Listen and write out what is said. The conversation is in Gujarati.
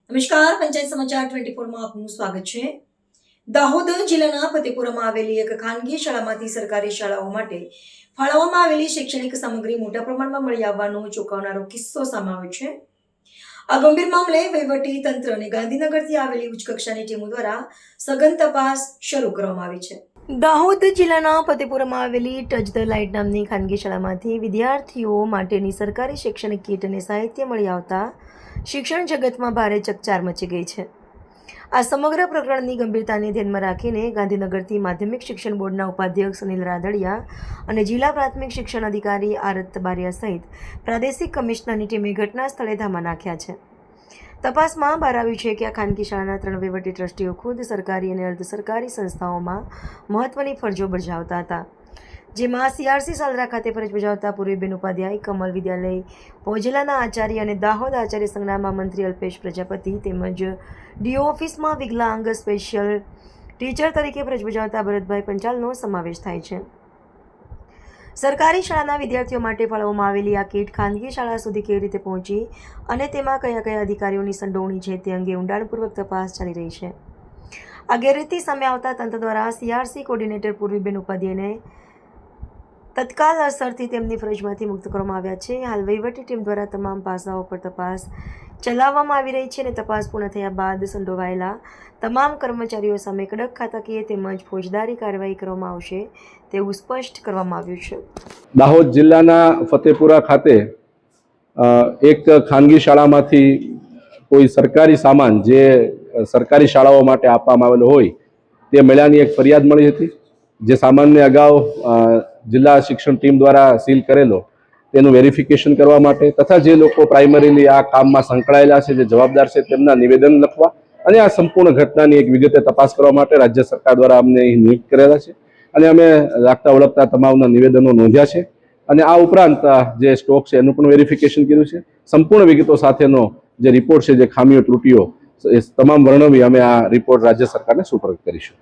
નમસ્કાર, પંચાયત સમાચાર 24 માં આપનું સ્વાગત છે। દાહોદ જિલ્લાના ફતેપુરામાં આવેલી એક ખાનગી શાળામાંથી સરકારી શાળાઓ માટે ફાળવવામાં આવેલી શૈક્ષણિક સામગ્રી મોટા પ્રમાણમાં મળી આવવાનો ચોંકાવનારો કિસ્સો સામે આવ્યો છે। આ ગંભીર મામલે વહીવટી તંત્ર અને ગાંધીનગરથી આવેલી ઉચ્ચ કક્ષાની ટીમો દ્વારા સઘન તપાસ શરૂ કરવામાં આવી છે। દાહોદ જિલ્લાના ફતેપુરામાં આવેલી ટચ ધ લાઇટ નામની ખાનગી શાળામાંથી વિદ્યાર્થીઓ માટેની સરકારી શૈક્ષણિક કીટ અને સાહિત્ય મળી આવતા શિક્ષણ જગતમાં ભારે ચકચાર મચી ગઈ છે। આ સમગ્ર પ્રકરણની ગંભીરતાને ધ્યાનમાં રાખીને ગાંધીનગરથી માધ્યમિક શિક્ષણ બોર્ડના ઉપાધ્યક્ષ સુનિલ રાદડિયા અને જિલ્લા પ્રાથમિક શિક્ષણ અધિકારી આરત બારિયા સહિત પ્રાદેશિક કમિશનરની ટીમે ઘટના સ્થળે ધામા નાખ્યા છે। તપાસમાં બહાર આવ્યું છે કે આ ખાનગી શાળાના 3 વહીવટી ટ્રસ્ટીઓ ખુદ સરકારી અને અર્ધ સરકારી સંસ્થાઓમાં મહત્વની ફરજો બજાવતા હતા, જેમાં CRC સાલરા ખાતે ફરજ બજાવતા પૂર્વીબેન ઉપાધ્યાય, કમલ વિદ્યાલય પોજેલાના આચાર્ય અને દાહોદ આચાર્ય સંઘના મહામંત્રી અલ્પેશ પ્રજાપતિ તેમજ DO ઓફિસમાં વિકલાંગ સ્પેશિયલ ટીચર તરીકે ફરજ બજાવતા ભરતભાઈ પંચાલનો સમાવેશ થાય છે। સરકારી શાળાના વિદ્યાર્થીઓ માટે ફાળવવામાં આવેલી આ કીટ ખાનગી શાળા સુધી કેવી રીતે પહોંચી અને તેમાં કયા કયા અધિકારીઓની સંડોવણી છે તે અંગે ઊંડાણપૂર્વક તપાસ ચાલી રહી છે। આ ગેરરીતિ સામે આવતા તંત્ર દ્વારા CRC કોર્ડિનેટર પૂર્વીબેન ઉપાધ્યાયને તત્કાલ અસરથી તેમની ફરજમાંથી મુક્ત કરવામાં આવ્યા છે। હાલ વહીવટી ટીમ દ્વારા તમામ પાસાઓ પર તપાસ ચલાવવામાં આવી રહી છે અને તપાસ પૂર્ણ થયા બાદ સંડોવાયેલા તમામ કર્મચારીઓ સામે કડક ખાતાકીય તેમજ ફોજદારી કાર્યવાહી કરવામાં આવશે તેવું સ્પષ્ટ કરવામાં આવ્યું છે। દાહોદ જિલ્લાના ફતેપુરા ખાતે એક ખાનગી શાળામાંથી કોઈ સરકારી સામાન જે સરકારી શાળાઓ માટે આપવામાં આવેલો હોય તે મળ્યાની એક ફરિયાદ મળી હતી, જે સામાનને અગાઉ જિલ્લા શિક્ષણ ટીમ દ્વારા સીલ કરેલો તેનું વેરિફિકેશન કરવા માટે તથા જે લોકો પ્રાઇમરીલી આ કામમાં સંકળાયેલા છે, જે જવાબદાર છે, તેમના નિવેદન લખવા અને આ સંપૂર્ણ ઘટનાની એક વિગતે તપાસ કરવા માટે રાજ્ય સરકાર દ્વારા અમને નિયુક્ત કરેલા છે અને અમે લાગતા ઓળખતા તમામના નિવેદનો નોંધ્યા છે અને આ ઉપરાંત જે સ્ટોક છે એનું પણ વેરિફિકેશન કર્યું છે। સંપૂર્ણ વિગતો સાથેનો જે રિપોર્ટ છે, જે ખામીઓ ત્રુટીઓ એ તમામ વર્ણવી અમે આ રિપોર્ટ રાજ્ય સરકારને સુપરત કરીશું।